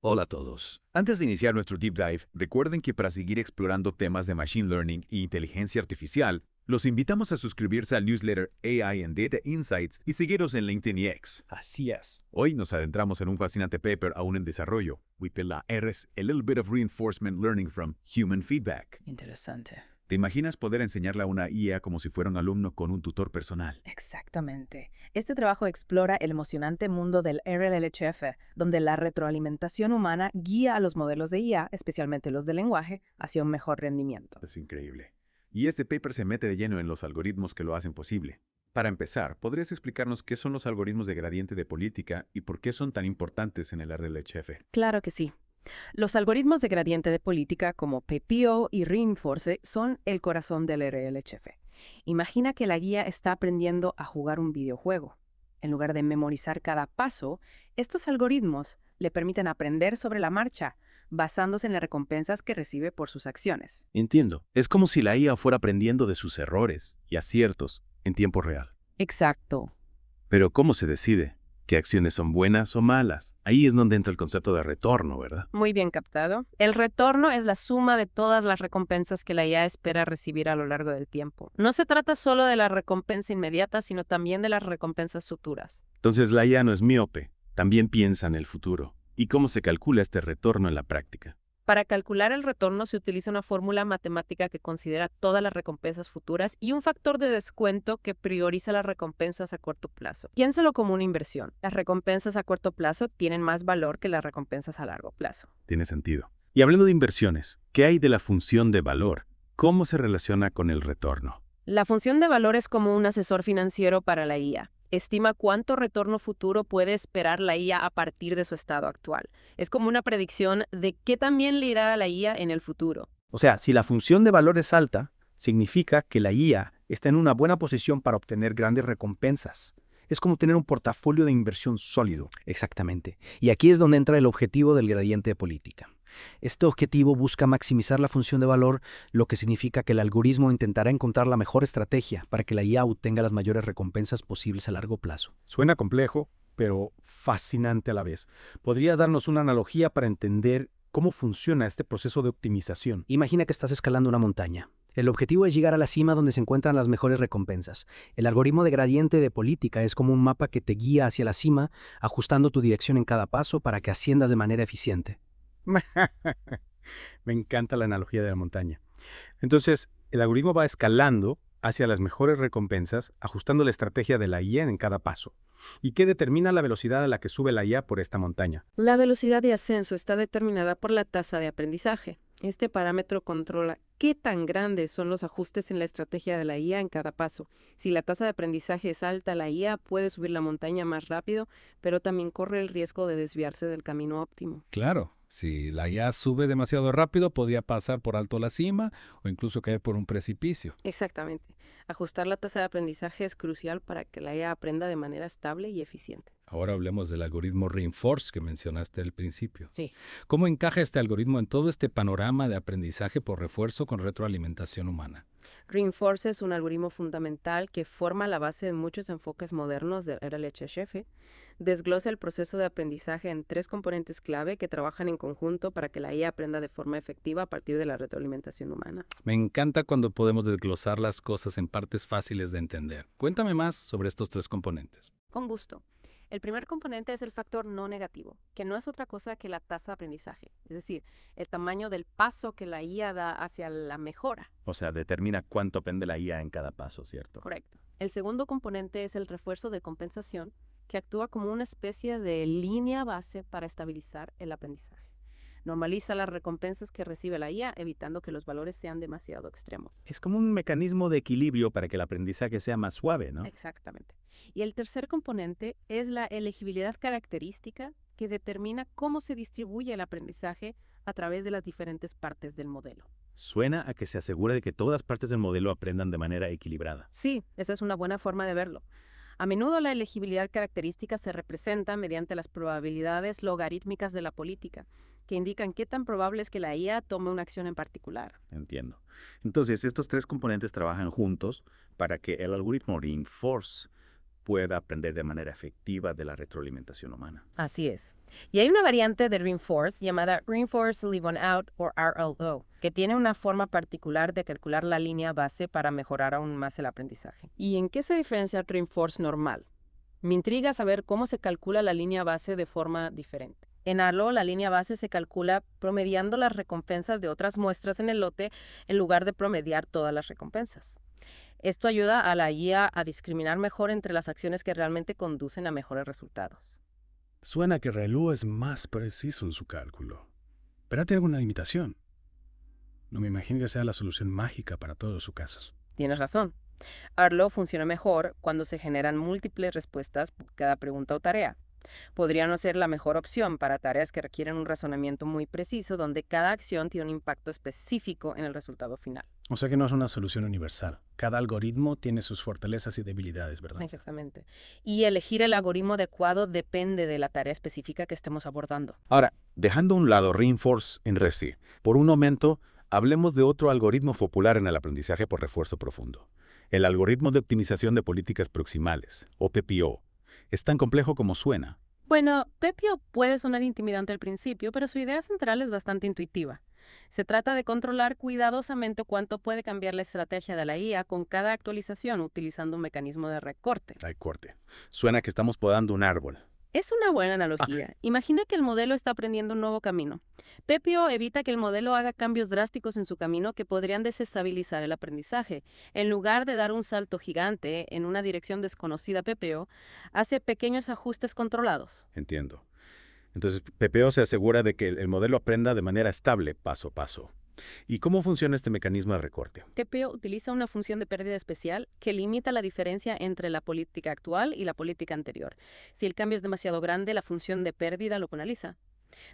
Hola a todos. Antes de iniciar nuestro deep dive, recuerden que para seguir explorando temas de Machine Learning e inteligencia artificial, los invitamos a suscribirse al newsletter AI and Data Insights y seguirnos en LinkedIn y X. Así es. Hoy nos adentramos en un fascinante paper aún en desarrollo. We put la R's a little bit of reinforcement learning from human feedback. Interesante. ¿Te imaginas poder enseñarle a una IA como si fuera un alumno con un tutor personal? Exactamente. Este trabajo explora el emocionante mundo del RLHF, donde la retroalimentación humana guía a los modelos de IA, especialmente los de lenguaje, hacia un mejor rendimiento. Es increíble. Y este paper se mete de lleno en los algoritmos que lo hacen posible. Para empezar, ¿podrías explicarnos qué son los algoritmos de gradiente de política y por qué son tan importantes en el RLHF? Claro que sí. Los algoritmos de gradiente de política como PPO y Reinforce son el corazón del RLHF. Imagina que la guía está aprendiendo a jugar un videojuego. En lugar de memorizar cada paso, estos algoritmos le permiten aprender sobre la marcha, basándose en las recompensas que recibe por sus acciones. Entiendo. Es como si la IA fuera aprendiendo de sus errores y aciertos en tiempo real. Exacto. Pero ¿cómo se decide? ¿Qué acciones son buenas o malas? Ahí es donde entra el concepto de retorno, ¿verdad? Muy bien captado. El retorno es la suma de todas las recompensas que la IA espera recibir a lo largo del tiempo. No se trata solo de la recompensa inmediata, sino también de las recompensas futuras. Entonces la IA no es miope, también piensa en el futuro. ¿Y cómo se calcula este retorno en la práctica? Para calcular el retorno se utiliza una fórmula matemática que considera todas las recompensas futuras y un factor de descuento que prioriza las recompensas a corto plazo. Piénsalo como una inversión. Las recompensas a corto plazo tienen más valor que las recompensas a largo plazo. Tiene sentido. Y hablando de inversiones, ¿qué hay de la función de valor? ¿Cómo se relaciona con el retorno? La función de valor es como un asesor financiero para la IA. Estima cuánto retorno futuro puede esperar la IA a partir de su estado actual. Es como una predicción de qué también le irá a la IA en el futuro. O sea, si la función de valor es alta, significa que la IA está en una buena posición para obtener grandes recompensas. Es como tener un portafolio de inversión sólido. Exactamente. Y aquí es donde entra el objetivo del gradiente de política. Este objetivo busca maximizar la función de valor, lo que significa que el algoritmo intentará encontrar la mejor estrategia para que la IA obtenga las mayores recompensas posibles a largo plazo. Suena complejo, pero fascinante a la vez. ¿Podría darnos una analogía para entender cómo funciona este proceso de optimización? Imagina que estás escalando una montaña. El objetivo es llegar a la cima donde se encuentran las mejores recompensas. El algoritmo de gradiente de política es como un mapa que te guía hacia la cima, ajustando tu dirección en cada paso para que asciendas de manera eficiente. Me encanta la analogía de la montaña. Entonces, el algoritmo va escalando hacia las mejores recompensas, ajustando la estrategia de la IA en cada paso. ¿Y qué determina la velocidad a la que sube la IA por esta montaña? La velocidad de ascenso está determinada por la tasa de aprendizaje. Este parámetro controla qué tan grandes son los ajustes en la estrategia de la IA en cada paso. Si la tasa de aprendizaje es alta, la IA puede subir la montaña más rápido, pero también corre el riesgo de desviarse del camino óptimo. Claro, si la IA sube demasiado rápido, podría pasar por alto la cima o incluso caer por un precipicio. Exactamente. Ajustar la tasa de aprendizaje es crucial para que la IA aprenda de manera estable y eficiente. Ahora hablemos del algoritmo Reinforce que mencionaste al principio. Sí. ¿Cómo encaja este algoritmo en todo este panorama de aprendizaje por refuerzo con retroalimentación humana? Reinforce es un algoritmo fundamental que forma la base de muchos enfoques modernos del RLHF. Desglosa el proceso de aprendizaje en 3 componentes clave que trabajan en conjunto para que la IA aprenda de forma efectiva a partir de la retroalimentación humana. Me encanta cuando podemos desglosar las cosas en partes fáciles de entender. Cuéntame más sobre estos 3 componentes. Con gusto. El primer componente es el factor no negativo, que no es otra cosa que la tasa de aprendizaje, es decir, el tamaño del paso que la IA da hacia la mejora. O sea, determina cuánto aprende la IA en cada paso, ¿cierto? Correcto. El segundo componente es el refuerzo de compensación, que actúa como una especie de línea base para estabilizar el aprendizaje. Normaliza las recompensas que recibe la IA, evitando que los valores sean demasiado extremos. Es como un mecanismo de equilibrio para que el aprendizaje sea más suave, ¿no? Exactamente. Y el tercer componente es la elegibilidad característica que determina cómo se distribuye el aprendizaje a través de las diferentes partes del modelo. Suena a que se asegura de que todas las partes del modelo aprendan de manera equilibrada. Sí, esa es una buena forma de verlo. A menudo la elegibilidad característica se representa mediante las probabilidades logarítmicas de la política, que indican qué tan probable es que la IA tome una acción en particular. Entiendo. Entonces, estos 3 componentes trabajan juntos para que el algoritmo Reinforce pueda aprender de manera efectiva de la retroalimentación humana. Así es. Y hay una variante de Reinforce llamada Reinforce Leave One Out o RLO, que tiene una forma particular de calcular la línea base para mejorar aún más el aprendizaje. ¿Y en qué se diferencia el Reinforce normal? Me intriga saber cómo se calcula la línea base de forma diferente. En RLO, la línea base se calcula promediando las recompensas de otras muestras en el lote en lugar de promediar todas las recompensas. Esto ayuda a la IA a discriminar mejor entre las acciones que realmente conducen a mejores resultados. Suena que ReLU es más preciso en su cálculo. Pero tiene alguna limitación. No me imagino que sea la solución mágica para todos sus casos. Tienes razón. RLO funciona mejor cuando se generan múltiples respuestas por cada pregunta o tarea. Podría no ser la mejor opción para tareas que requieren un razonamiento muy preciso, donde cada acción tiene un impacto específico en el resultado final. O sea que no es una solución universal. Cada algoritmo tiene sus fortalezas y debilidades, ¿verdad? Exactamente. Y elegir el algoritmo adecuado depende de la tarea específica que estemos abordando. Ahora, dejando a un lado Reinforce en RESI, por un momento, hablemos de otro algoritmo popular en el aprendizaje por refuerzo profundo. El algoritmo de optimización de políticas proximales, o PPO. Es tan complejo como suena. Bueno, PPO puede sonar intimidante al principio, pero su idea central es bastante intuitiva. Se trata de controlar cuidadosamente cuánto puede cambiar la estrategia de la IA con cada actualización utilizando un mecanismo de recorte. Recorte. Suena que estamos podando un árbol. Es una buena analogía. Imagina que el modelo está aprendiendo un nuevo camino. PPO evita que el modelo haga cambios drásticos en su camino que podrían desestabilizar el aprendizaje. En lugar de dar un salto gigante en una dirección desconocida, PPO hace pequeños ajustes controlados. Entiendo. Entonces, PPO se asegura de que el modelo aprenda de manera estable, paso a paso. ¿Y cómo funciona este mecanismo de recorte? PPO utiliza una función de pérdida especial que limita la diferencia entre la política actual y la política anterior. Si el cambio es demasiado grande, la función de pérdida lo penaliza.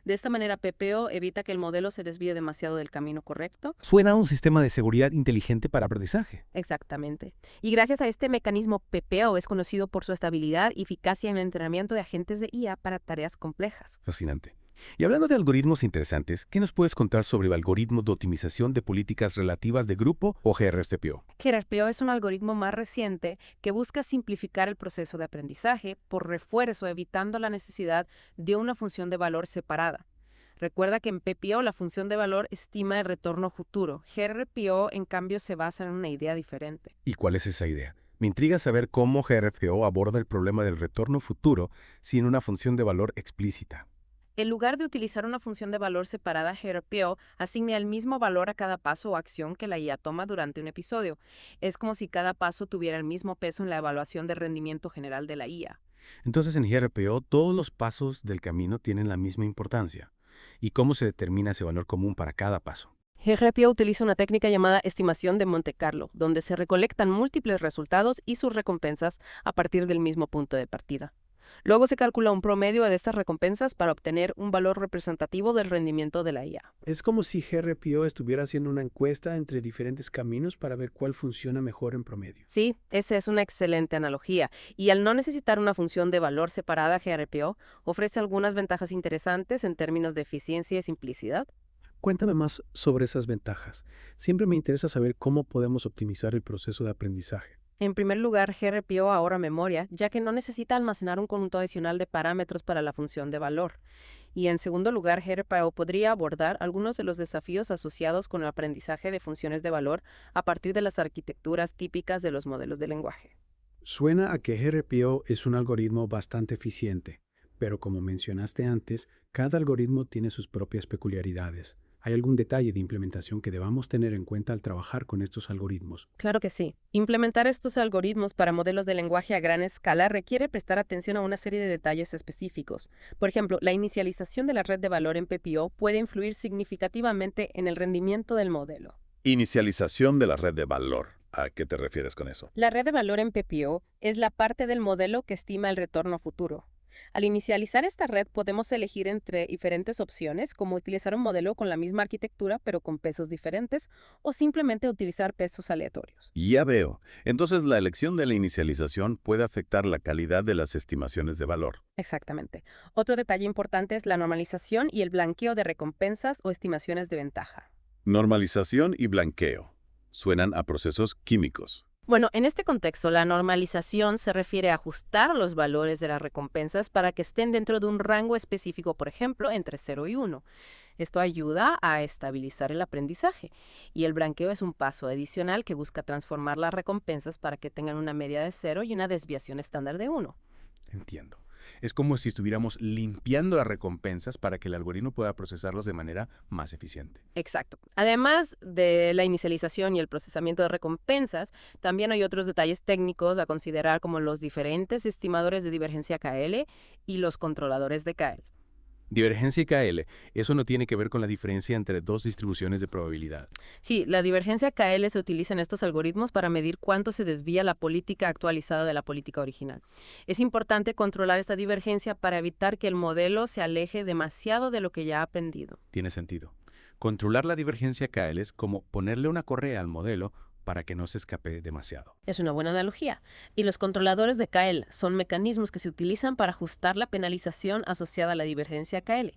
De esta manera, PPO evita que el modelo se desvíe demasiado del camino correcto. Suena a un sistema de seguridad inteligente para aprendizaje. Exactamente. Y gracias a este mecanismo, PPO es conocido por su estabilidad y eficacia en el entrenamiento de agentes de IA para tareas complejas. Fascinante. Y hablando de algoritmos interesantes, ¿qué nos puedes contar sobre el algoritmo de optimización de políticas relativas de grupo o GRPO? GRPO es un algoritmo más reciente que busca simplificar el proceso de aprendizaje por refuerzo, evitando la necesidad de una función de valor separada. Recuerda que en PPO la función de valor estima el retorno futuro. GRPO, en cambio, se basa en una idea diferente. ¿Y cuál es esa idea? Me intriga saber cómo GRPO aborda el problema del retorno futuro sin una función de valor explícita. En lugar de utilizar una función de valor separada, GRPO asigna el mismo valor a cada paso o acción que la IA toma durante un episodio. Es como si cada paso tuviera el mismo peso en la evaluación de rendimiento general de la IA. Entonces en GRPO todos los pasos del camino tienen la misma importancia. ¿Y cómo se determina ese valor común para cada paso? GRPO utiliza una técnica llamada estimación de Monte Carlo, donde se recolectan múltiples resultados y sus recompensas a partir del mismo punto de partida. Luego se calcula un promedio de estas recompensas para obtener un valor representativo del rendimiento de la IA. Es como si GRPO estuviera haciendo una encuesta entre diferentes caminos para ver cuál funciona mejor en promedio. Sí, esa es una excelente analogía. Y al no necesitar una función de valor separada, GRPO ofrece algunas ventajas interesantes en términos de eficiencia y simplicidad. Cuéntame más sobre esas ventajas. Siempre me interesa saber cómo podemos optimizar el proceso de aprendizaje. En primer lugar, GRPO ahorra memoria, ya que no necesita almacenar un conjunto adicional de parámetros para la función de valor. Y en segundo lugar, GRPO podría abordar algunos de los desafíos asociados con el aprendizaje de funciones de valor a partir de las arquitecturas típicas de los modelos de lenguaje. Suena a que GRPO es un algoritmo bastante eficiente, pero como mencionaste antes, cada algoritmo tiene sus propias peculiaridades. ¿Hay algún detalle de implementación que debamos tener en cuenta al trabajar con estos algoritmos? Claro que sí. Implementar estos algoritmos para modelos de lenguaje a gran escala requiere prestar atención a una serie de detalles específicos. Por ejemplo, la inicialización de la red de valor en PPO puede influir significativamente en el rendimiento del modelo. Inicialización de la red de valor. ¿A qué te refieres con eso? La red de valor en PPO es la parte del modelo que estima el retorno futuro. Al inicializar esta red podemos elegir entre diferentes opciones, como utilizar un modelo con la misma arquitectura pero con pesos diferentes, o simplemente utilizar pesos aleatorios. Ya veo. Entonces la elección de la inicialización puede afectar la calidad de las estimaciones de valor. Exactamente. Otro detalle importante es la normalización y el blanqueo de recompensas o estimaciones de ventaja. Normalización y blanqueo. Suenan a procesos químicos. Bueno, en este contexto, la normalización se refiere a ajustar los valores de las recompensas para que estén dentro de un rango específico, por ejemplo, entre 0 y 1. Esto ayuda a estabilizar el aprendizaje, y el branqueo es un paso adicional que busca transformar las recompensas para que tengan una media de 0 y una desviación estándar de 1. Entiendo. Es como si estuviéramos limpiando las recompensas para que el algoritmo pueda procesarlas de manera más eficiente. Exacto. Además de la inicialización y el procesamiento de recompensas, también hay otros detalles técnicos a considerar como los diferentes estimadores de divergencia KL y los controladores de KL. Divergencia y KL, eso no tiene que ver con la diferencia entre dos distribuciones de probabilidad. Sí, la divergencia KL se utiliza en estos algoritmos para medir cuánto se desvía la política actualizada de la política original. Es importante controlar esta divergencia para evitar que el modelo se aleje demasiado de lo que ya ha aprendido. Tiene sentido. Controlar la divergencia KL es como ponerle una correa al modelo para que no se escape demasiado. Es una buena analogía. Y los controladores de KL son mecanismos que se utilizan para ajustar la penalización asociada a la divergencia KL.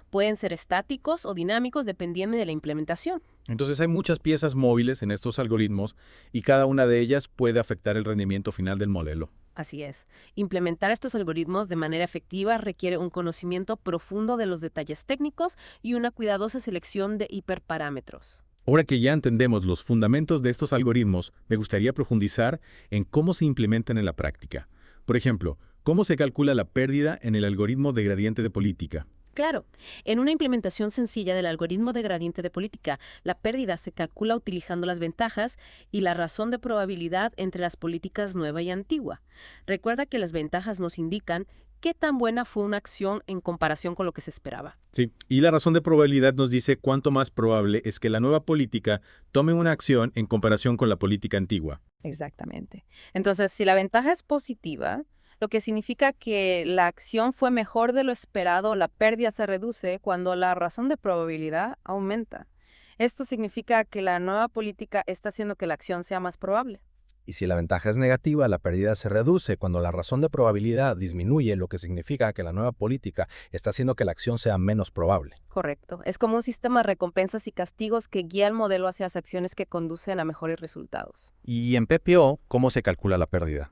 Pueden ser estáticos o dinámicos dependiendo de la implementación. Entonces hay muchas piezas móviles en estos algoritmos y cada una de ellas puede afectar el rendimiento final del modelo. Así es. Implementar estos algoritmos de manera efectiva requiere un conocimiento profundo de los detalles técnicos y una cuidadosa selección de hiperparámetros. Ahora que ya entendemos los fundamentos de estos algoritmos, me gustaría profundizar en cómo se implementan en la práctica. Por ejemplo, ¿cómo se calcula la pérdida en el algoritmo de gradiente de política? Claro, en una implementación sencilla del algoritmo de gradiente de política, la pérdida se calcula utilizando las ventajas y la razón de probabilidad entre las políticas nueva y antigua. Recuerda que las ventajas nos indican qué tan buena fue una acción en comparación con lo que se esperaba. Sí, y la razón de probabilidad nos dice cuánto más probable es que la nueva política tome una acción en comparación con la política antigua. Exactamente. Entonces, si la ventaja es positiva, lo que significa que la acción fue mejor de lo esperado, la pérdida se reduce cuando la razón de probabilidad aumenta. Esto significa que la nueva política está haciendo que la acción sea más probable. Y si la ventaja es negativa, la pérdida se reduce cuando la razón de probabilidad disminuye, lo que significa que la nueva política está haciendo que la acción sea menos probable. Correcto. Es como un sistema de recompensas y castigos que guía el modelo hacia las acciones que conducen a mejores resultados. Y en PPO, ¿cómo se calcula la pérdida?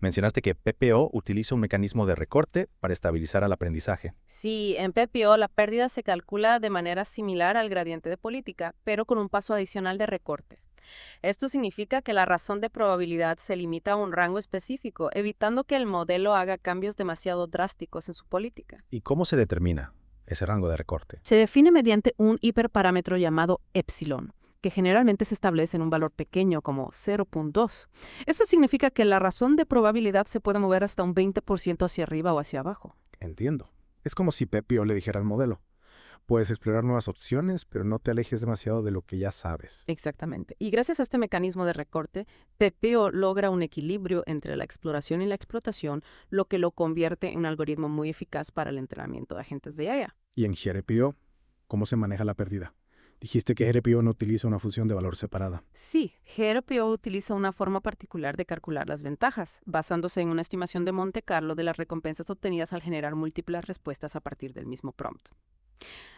Mencionaste que PPO utiliza un mecanismo de recorte para estabilizar al aprendizaje. Sí, en PPO la pérdida se calcula de manera similar al gradiente de política, pero con un paso adicional de recorte. Esto significa que la razón de probabilidad se limita a un rango específico, evitando que el modelo haga cambios demasiado drásticos en su política. ¿Y cómo se determina ese rango de recorte? Se define mediante un hiperparámetro llamado epsilon, que generalmente se establece en un valor pequeño como 0.2. Esto significa que la razón de probabilidad se puede mover hasta un 20% hacia arriba o hacia abajo. Entiendo. Es como si PPO le dijera al modelo: puedes explorar nuevas opciones, pero no te alejes demasiado de lo que ya sabes. Exactamente. Y gracias a este mecanismo de recorte, PPO logra un equilibrio entre la exploración y la explotación, lo que lo convierte en un algoritmo muy eficaz para el entrenamiento de agentes de IA. Y en GRPO, ¿cómo se maneja la pérdida? Dijiste que GRPO no utiliza una función de valor separada. Sí, GRPO utiliza una forma particular de calcular las ventajas, basándose en una estimación de Monte Carlo de las recompensas obtenidas al generar múltiples respuestas a partir del mismo prompt.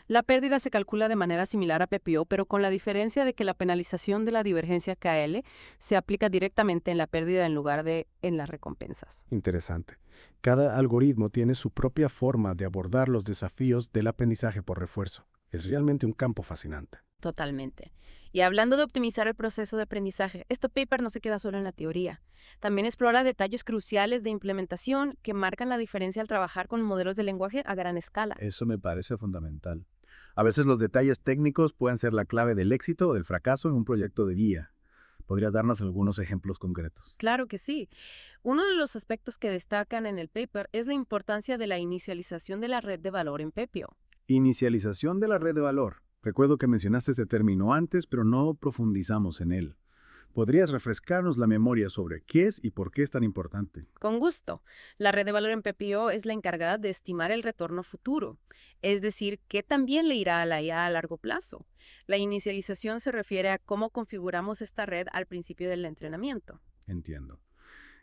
La pérdida se calcula de manera similar a PPO, pero con la diferencia de que la penalización de la divergencia KL se aplica directamente en la pérdida en lugar de en las recompensas. Interesante. Cada algoritmo tiene su propia forma de abordar los desafíos del aprendizaje por refuerzo. Es realmente un campo fascinante. Totalmente. Y hablando de optimizar el proceso de aprendizaje, este paper no se queda solo en la teoría. También explora detalles cruciales de implementación que marcan la diferencia al trabajar con modelos de lenguaje a gran escala. Eso me parece fundamental. A veces los detalles técnicos pueden ser la clave del éxito o del fracaso en un proyecto de guía. ¿Podrías darnos algunos ejemplos concretos? Claro que sí. Uno de los aspectos que destacan en el paper es la importancia de la inicialización de la red de valor en PPO. Inicialización de la red de valor. Recuerdo que mencionaste ese término antes, pero no profundizamos en él. ¿Podrías refrescarnos la memoria sobre qué es y por qué es tan importante? Con gusto. La red de valor en PPO es la encargada de estimar el retorno futuro, es decir, qué también le irá a la IA a largo plazo. La inicialización se refiere a cómo configuramos esta red al principio del entrenamiento. Entiendo.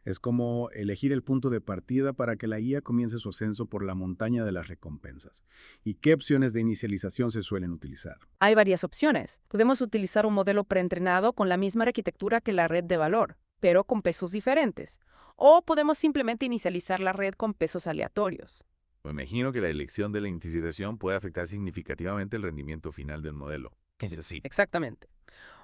Es como elegir el punto de partida para que la IA comience su ascenso por la montaña de las recompensas. ¿Y qué opciones de inicialización se suelen utilizar? Hay varias opciones. Podemos utilizar un modelo preentrenado con la misma arquitectura que la red de valor. pero con pesos diferentes. O podemos simplemente inicializar la red con pesos aleatorios. Me imagino que la elección de la inicialización puede afectar significativamente el rendimiento final del modelo. Es así. Exactamente.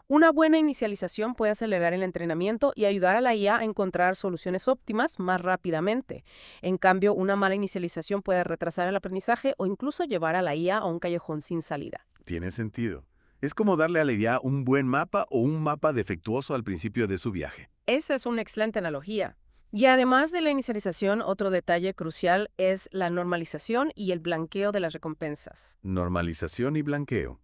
Una buena inicialización puede acelerar el entrenamiento y ayudar a la IA a encontrar soluciones óptimas más rápidamente. En cambio, una mala inicialización puede retrasar el aprendizaje o incluso llevar a la IA a un callejón sin salida. Tiene sentido. Es como darle a la idea un buen mapa o un mapa defectuoso al principio de su viaje. Esa es una excelente analogía. Y además de la inicialización, otro detalle crucial es la normalización y el blanqueo de las recompensas. Normalización y blanqueo.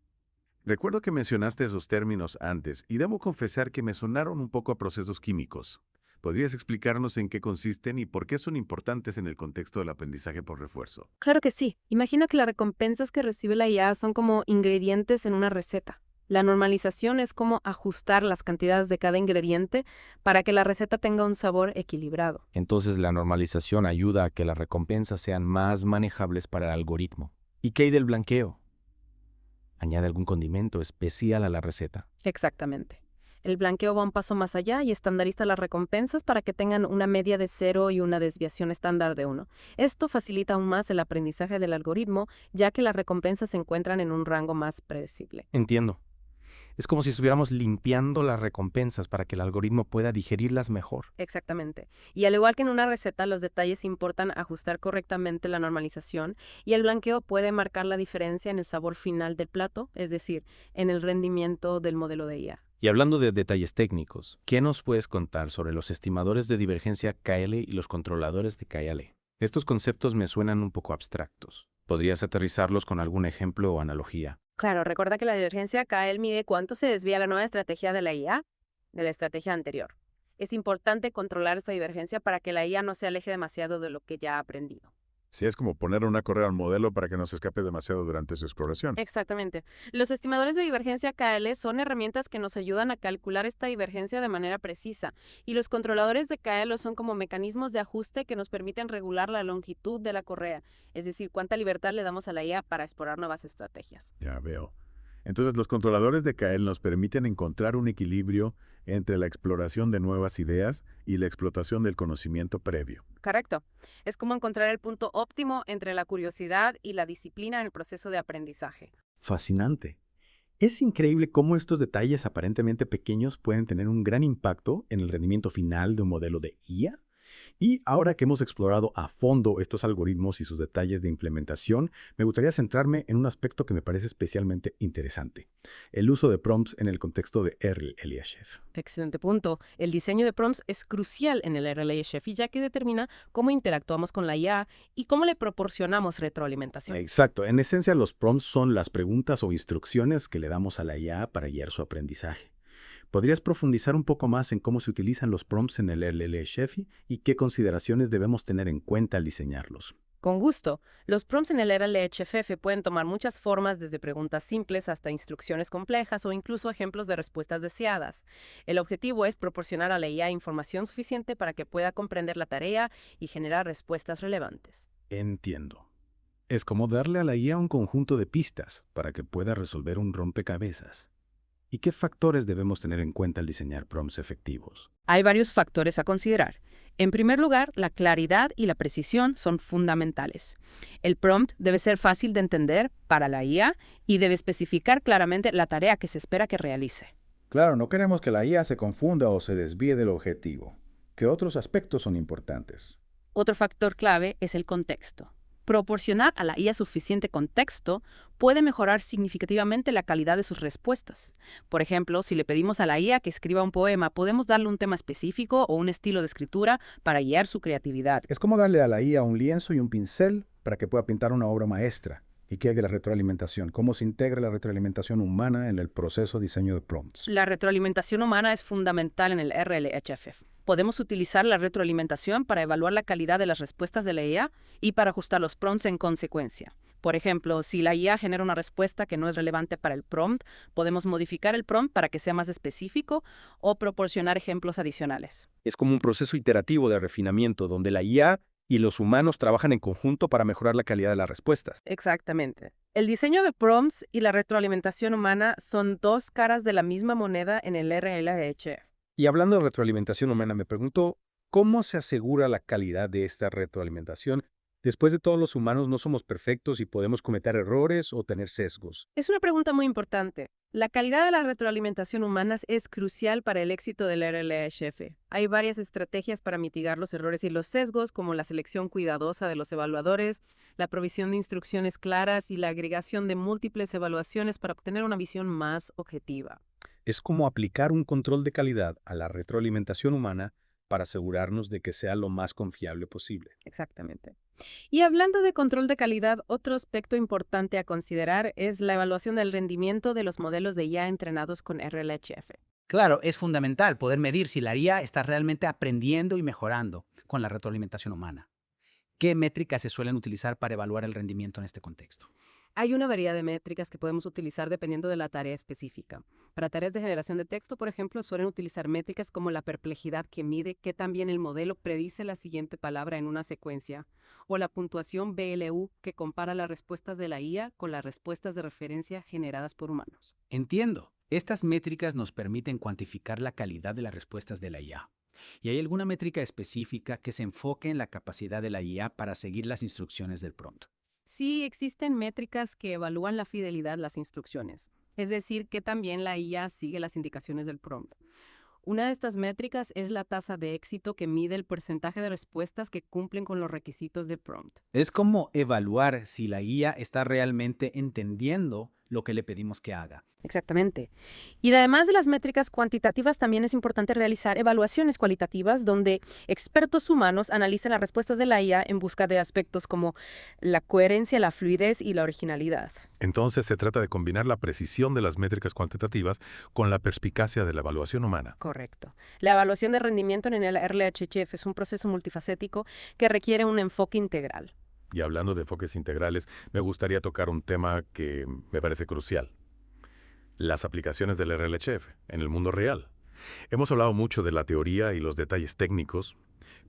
Recuerdo que mencionaste esos términos antes y debo confesar que me sonaron un poco a procesos químicos. ¿Podrías explicarnos en qué consisten y por qué son importantes en el contexto del aprendizaje por refuerzo? Claro que sí. Imagina que las recompensas que recibe la IA son como ingredientes en una receta. La normalización es como ajustar las cantidades de cada ingrediente para que la receta tenga un sabor equilibrado. Entonces la normalización ayuda a que las recompensas sean más manejables para el algoritmo. ¿Y qué hay del blanqueo? Añade algún condimento especial a la receta. Exactamente. El blanqueo va un paso más allá y estandariza las recompensas para que tengan una media de 0 y una desviación estándar de 1. Esto facilita aún más el aprendizaje del algoritmo, ya que las recompensas se encuentran en un rango más predecible. Entiendo. Es como si estuviéramos limpiando las recompensas para que el algoritmo pueda digerirlas mejor. Exactamente. Y al igual que en una receta, los detalles importan ajustar correctamente la normalización y el blanqueo puede marcar la diferencia en el sabor final del plato, es decir, en el rendimiento del modelo de IA. Y hablando de detalles técnicos, ¿qué nos puedes contar sobre los estimadores de divergencia KL y los controladores de KL? Estos conceptos me suenan un poco abstractos. ¿Podrías aterrizarlos con algún ejemplo o analogía? Claro, recuerda que la divergencia KL mide cuánto se desvía la nueva estrategia de la IA de la estrategia anterior. Es importante controlar esta divergencia para que la IA no se aleje demasiado de lo que ya ha aprendido. Sí, es como poner una correa al modelo para que no se escape demasiado durante su exploración. Exactamente. Los estimadores de divergencia KL son herramientas que nos ayudan a calcular esta divergencia de manera precisa, y los controladores de KL son como mecanismos de ajuste que nos permiten regular la longitud de la correa, es decir, cuánta libertad le damos a la IA para explorar nuevas estrategias. Ya veo. Entonces, los controladores de KL nos permiten encontrar un equilibrio entre la exploración de nuevas ideas y la explotación del conocimiento previo. Correcto. Es como encontrar el punto óptimo entre la curiosidad y la disciplina en el proceso de aprendizaje. Fascinante. Es increíble cómo estos detalles aparentemente pequeños pueden tener un gran impacto en el rendimiento final de un modelo de IA. Y ahora que hemos explorado a fondo estos algoritmos y sus detalles de implementación, me gustaría centrarme en un aspecto que me parece especialmente interesante: el uso de prompts en el contexto de RLHF. Excelente punto. El diseño de prompts es crucial en el RLHF, ya que determina cómo interactuamos con la IA y cómo le proporcionamos retroalimentación. Exacto. En esencia, los prompts son las preguntas o instrucciones que le damos a la IA para guiar su aprendizaje. ¿Podrías profundizar un poco más en cómo se utilizan los prompts en el RLHF y qué consideraciones debemos tener en cuenta al diseñarlos? Con gusto. Los prompts en el RLHF pueden tomar muchas formas, desde preguntas simples hasta instrucciones complejas o incluso ejemplos de respuestas deseadas. El objetivo es proporcionar a la IA información suficiente para que pueda comprender la tarea y generar respuestas relevantes. Entiendo. Es como darle a la IA un conjunto de pistas para que pueda resolver un rompecabezas. ¿Y qué factores debemos tener en cuenta al diseñar prompts efectivos? Hay varios factores a considerar. En primer lugar, la claridad y la precisión son fundamentales. El prompt debe ser fácil de entender para la IA y debe especificar claramente la tarea que se espera que realice. Claro, no queremos que la IA se confunda o se desvíe del objetivo. ¿Qué otros aspectos son importantes? Otro factor clave es el contexto. Proporcionar a la IA suficiente contexto puede mejorar significativamente la calidad de sus respuestas. Por ejemplo, si le pedimos a la IA que escriba un poema, podemos darle un tema específico o un estilo de escritura para guiar su creatividad. Es como darle a la IA un lienzo y un pincel para que pueda pintar una obra maestra. ¿Y qué hay de la retroalimentación? ¿Cómo se integra la retroalimentación humana en el proceso de diseño de prompts? La retroalimentación humana es fundamental en el RLHF. Podemos utilizar la retroalimentación para evaluar la calidad de las respuestas de la IA y para ajustar los prompts en consecuencia. Por ejemplo, si la IA genera una respuesta que no es relevante para el prompt, podemos modificar el prompt para que sea más específico o proporcionar ejemplos adicionales. Es como un proceso iterativo de refinamiento donde la IA y los humanos trabajan en conjunto para mejorar la calidad de las respuestas. Exactamente. El diseño de prompts y la retroalimentación humana son dos caras de la misma moneda en el RLHF. Y hablando de retroalimentación humana, me pregunto, ¿cómo se asegura la calidad de esta retroalimentación? Después de todo, los humanos no somos perfectos y podemos cometer errores o tener sesgos. Es una pregunta muy importante. La calidad de la retroalimentación humana es crucial para el éxito del RLHF. Hay varias estrategias para mitigar los errores y los sesgos, como la selección cuidadosa de los evaluadores, la provisión de instrucciones claras y la agregación de múltiples evaluaciones para obtener una visión más objetiva. Es como aplicar un control de calidad a la retroalimentación humana para asegurarnos de que sea lo más confiable posible. Exactamente. Y hablando de control de calidad, otro aspecto importante a considerar es la evaluación del rendimiento de los modelos de IA entrenados con RLHF. Claro, es fundamental poder medir si la IA está realmente aprendiendo y mejorando con la retroalimentación humana. ¿Qué métricas se suelen utilizar para evaluar el rendimiento en este contexto? Hay una variedad de métricas que podemos utilizar dependiendo de la tarea específica. Para tareas de generación de texto, por ejemplo, suelen utilizar métricas como la perplejidad, que mide qué tan bien el modelo predice la siguiente palabra en una secuencia, o la puntuación BLU, que compara las respuestas de la IA con las respuestas de referencia generadas por humanos. Entiendo. Estas métricas nos permiten cuantificar la calidad de las respuestas de la IA. ¿Y hay alguna métrica específica que se enfoque en la capacidad de la IA para seguir las instrucciones del prompt? Sí, existen métricas que evalúan la fidelidad de las instrucciones, es decir, que también la IA sigue las indicaciones del prompt. Una de estas métricas es la tasa de éxito, que mide el porcentaje de respuestas que cumplen con los requisitos del prompt. Es como evaluar si la IA está realmente entendiendo lo que le pedimos que haga. Exactamente. Y además de las métricas cuantitativas, también es importante realizar evaluaciones cualitativas donde expertos humanos analizan las respuestas de la IA en busca de aspectos como la coherencia, la fluidez y la originalidad. Entonces se trata de combinar la precisión de las métricas cuantitativas con la perspicacia de la evaluación humana. Correcto. La evaluación de rendimiento en el RLHF es un proceso multifacético que requiere un enfoque integral. Y hablando de enfoques integrales, me gustaría tocar un tema que me parece crucial: las aplicaciones del RLHF en el mundo real. Hemos hablado mucho de la teoría y los detalles técnicos,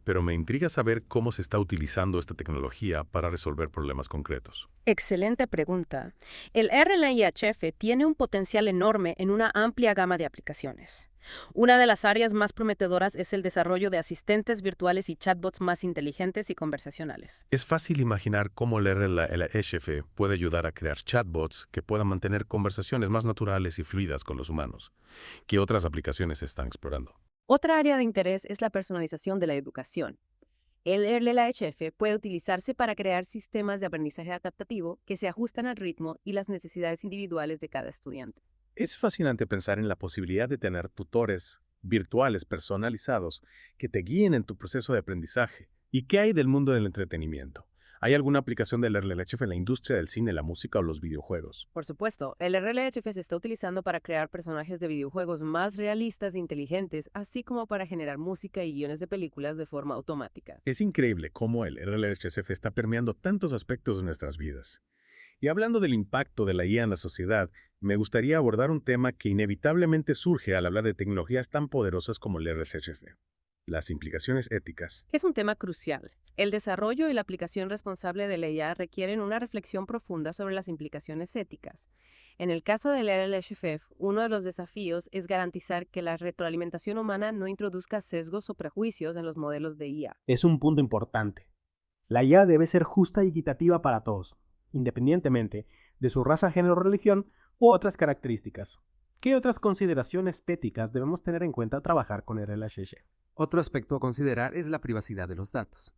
pero me intriga saber cómo se está utilizando esta tecnología para resolver problemas concretos. Excelente pregunta. El RLHF tiene un potencial enorme en una amplia gama de aplicaciones. Una de las áreas más prometedoras es el desarrollo de asistentes virtuales y chatbots más inteligentes y conversacionales. Es fácil imaginar cómo el RLHF puede ayudar a crear chatbots que puedan mantener conversaciones más naturales y fluidas con los humanos. ¿Qué otras aplicaciones se están explorando? Otra área de interés es la personalización de la educación. El RLHF puede utilizarse para crear sistemas de aprendizaje adaptativo que se ajustan al ritmo y las necesidades individuales de cada estudiante. Es fascinante pensar en la posibilidad de tener tutores virtuales personalizados que te guíen en tu proceso de aprendizaje. ¿Y qué hay del mundo del entretenimiento? ¿Hay alguna aplicación del RLHF en la industria del cine, la música o los videojuegos? Por supuesto, el RLHF se está utilizando para crear personajes de videojuegos más realistas e inteligentes, así como para generar música y guiones de películas de forma automática. Es increíble cómo el RLHF está permeando tantos aspectos de nuestras vidas. Y hablando del impacto de la IA en la sociedad, me gustaría abordar un tema que inevitablemente surge al hablar de tecnologías tan poderosas como el RLHF: las implicaciones éticas. Es un tema crucial. El desarrollo y la aplicación responsable de la IA requieren una reflexión profunda sobre las implicaciones éticas. En el caso del RLHF, uno de los desafíos es garantizar que la retroalimentación humana no introduzca sesgos o prejuicios en los modelos de IA. Es un punto importante. La IA debe ser justa y equitativa para todos, independientemente de su raza, género, religión u otras características. ¿Qué otras consideraciones éticas debemos tener en cuenta al trabajar con el RLHF? Otro aspecto a considerar es la privacidad de los datos.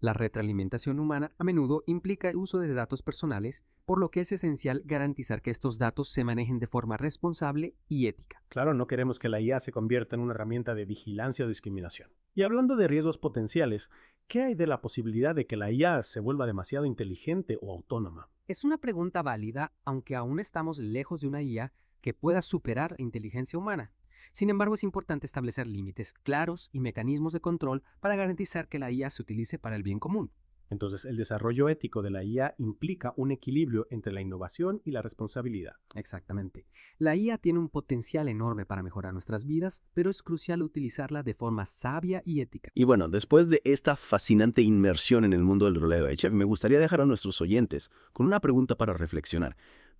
La retroalimentación humana a menudo implica el uso de datos personales, por lo que es esencial garantizar que estos datos se manejen de forma responsable y ética. Claro, no queremos que la IA se convierta en una herramienta de vigilancia o discriminación. Y hablando de riesgos potenciales, ¿qué hay de la posibilidad de que la IA se vuelva demasiado inteligente o autónoma? Es una pregunta válida, aunque aún estamos lejos de una IA que pueda superar la inteligencia humana. Sin embargo, es importante establecer límites claros y mecanismos de control para garantizar que la IA se utilice para el bien común. Entonces, el desarrollo ético de la IA implica un equilibrio entre la innovación y la responsabilidad. Exactamente. La IA tiene un potencial enorme para mejorar nuestras vidas, pero es crucial utilizarla de forma sabia y ética. Y bueno, después de esta fascinante inmersión en el mundo del RLHF, me gustaría dejar a nuestros oyentes con una pregunta para reflexionar.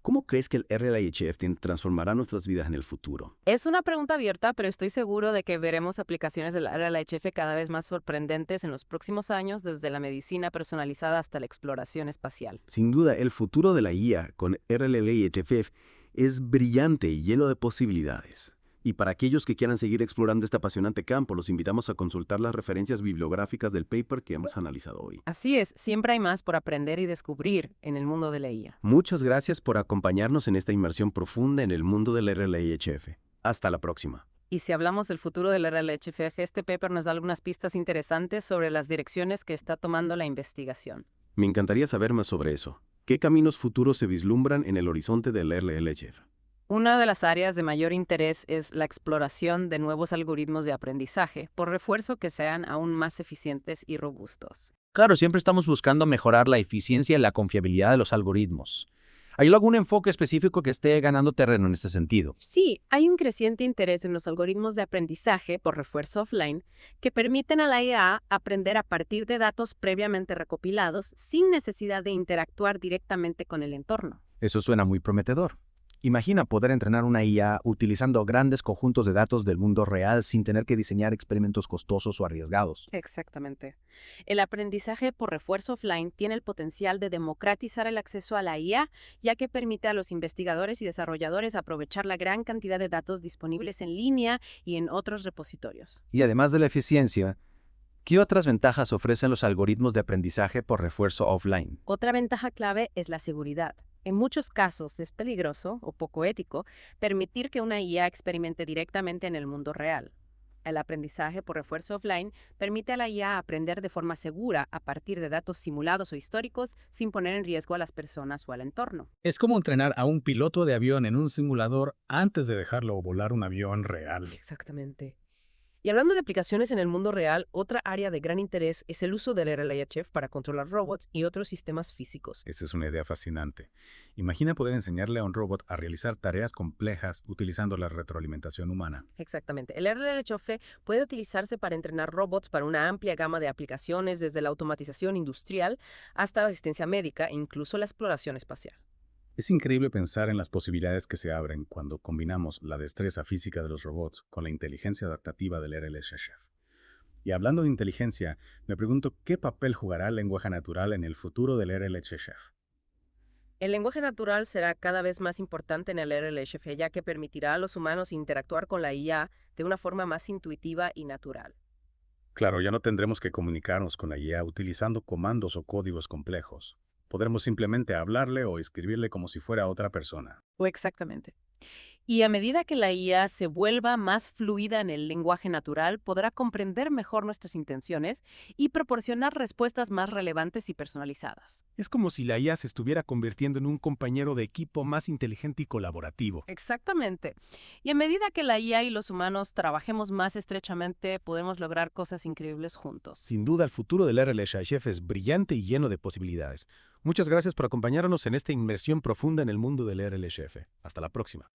¿Cómo crees que el RLHF transformará nuestras vidas en el futuro? Es una pregunta abierta, pero estoy seguro de que veremos aplicaciones del RLHF cada vez más sorprendentes en los próximos años, desde la medicina personalizada hasta la exploración espacial. Sin duda, el futuro de la IA con RLHF es brillante y lleno de posibilidades. Y para aquellos que quieran seguir explorando este apasionante campo, los invitamos a consultar las referencias bibliográficas del paper que hemos analizado hoy. Así es, siempre hay más por aprender y descubrir en el mundo de la IA. Muchas gracias por acompañarnos en esta inmersión profunda en el mundo del RLHF. Hasta la próxima. Y si hablamos del futuro del RLHF, este paper nos da algunas pistas interesantes sobre las direcciones que está tomando la investigación. Me encantaría saber más sobre eso. ¿Qué caminos futuros se vislumbran en el horizonte del RLHF? Una de las áreas de mayor interés es la exploración de nuevos algoritmos de aprendizaje, por refuerzo que sean aún más eficientes y robustos. Claro, siempre estamos buscando mejorar la eficiencia y la confiabilidad de los algoritmos. ¿Hay algún enfoque específico que esté ganando terreno en este sentido? Sí, hay un creciente interés en los algoritmos de aprendizaje por refuerzo offline que permiten a la IA aprender a partir de datos previamente recopilados sin necesidad de interactuar directamente con el entorno. Eso suena muy prometedor. Imagina poder entrenar una IA utilizando grandes conjuntos de datos del mundo real sin tener que diseñar experimentos costosos o arriesgados. Exactamente. El aprendizaje por refuerzo offline tiene el potencial de democratizar el acceso a la IA, ya que permite a los investigadores y desarrolladores aprovechar la gran cantidad de datos disponibles en línea y en otros repositorios. Y además de la eficiencia, ¿qué otras ventajas ofrecen los algoritmos de aprendizaje por refuerzo offline? Otra ventaja clave es la seguridad. En muchos casos es peligroso o poco ético permitir que una IA experimente directamente en el mundo real. El aprendizaje por refuerzo offline permite a la IA aprender de forma segura a partir de datos simulados o históricos sin poner en riesgo a las personas o al entorno. Es como entrenar a un piloto de avión en un simulador antes de dejarlo volar un avión real. Exactamente. Y hablando de aplicaciones en el mundo real, otra área de gran interés es el uso del RLHF para controlar robots y otros sistemas físicos. Esa es una idea fascinante. Imagina poder enseñarle a un robot a realizar tareas complejas utilizando la retroalimentación humana. Exactamente. El RLHF puede utilizarse para entrenar robots para una amplia gama de aplicaciones, desde la automatización industrial hasta la asistencia médica e incluso la exploración espacial. Es increíble pensar en las posibilidades que se abren cuando combinamos la destreza física de los robots con la inteligencia adaptativa del RLHF. Y hablando de inteligencia, me pregunto qué papel jugará el lenguaje natural en el futuro del RLHF. El lenguaje natural será cada vez más importante en el RLHF, ya que permitirá a los humanos interactuar con la IA de una forma más intuitiva y natural. Claro, ya no tendremos que comunicarnos con la IA utilizando comandos o códigos complejos. Podremos simplemente hablarle o escribirle como si fuera otra persona. Exactamente. Y a medida que la IA se vuelva más fluida en el lenguaje natural, podrá comprender mejor nuestras intenciones y proporcionar respuestas más relevantes y personalizadas. Es como si la IA se estuviera convirtiendo en un compañero de equipo más inteligente y colaborativo. Exactamente. Y a medida que la IA y los humanos trabajemos más estrechamente, podremos lograr cosas increíbles juntos. Sin duda, el futuro del RLHF es brillante y lleno de posibilidades. Muchas gracias por acompañarnos en esta inmersión profunda en el mundo del RLHF. Hasta la próxima.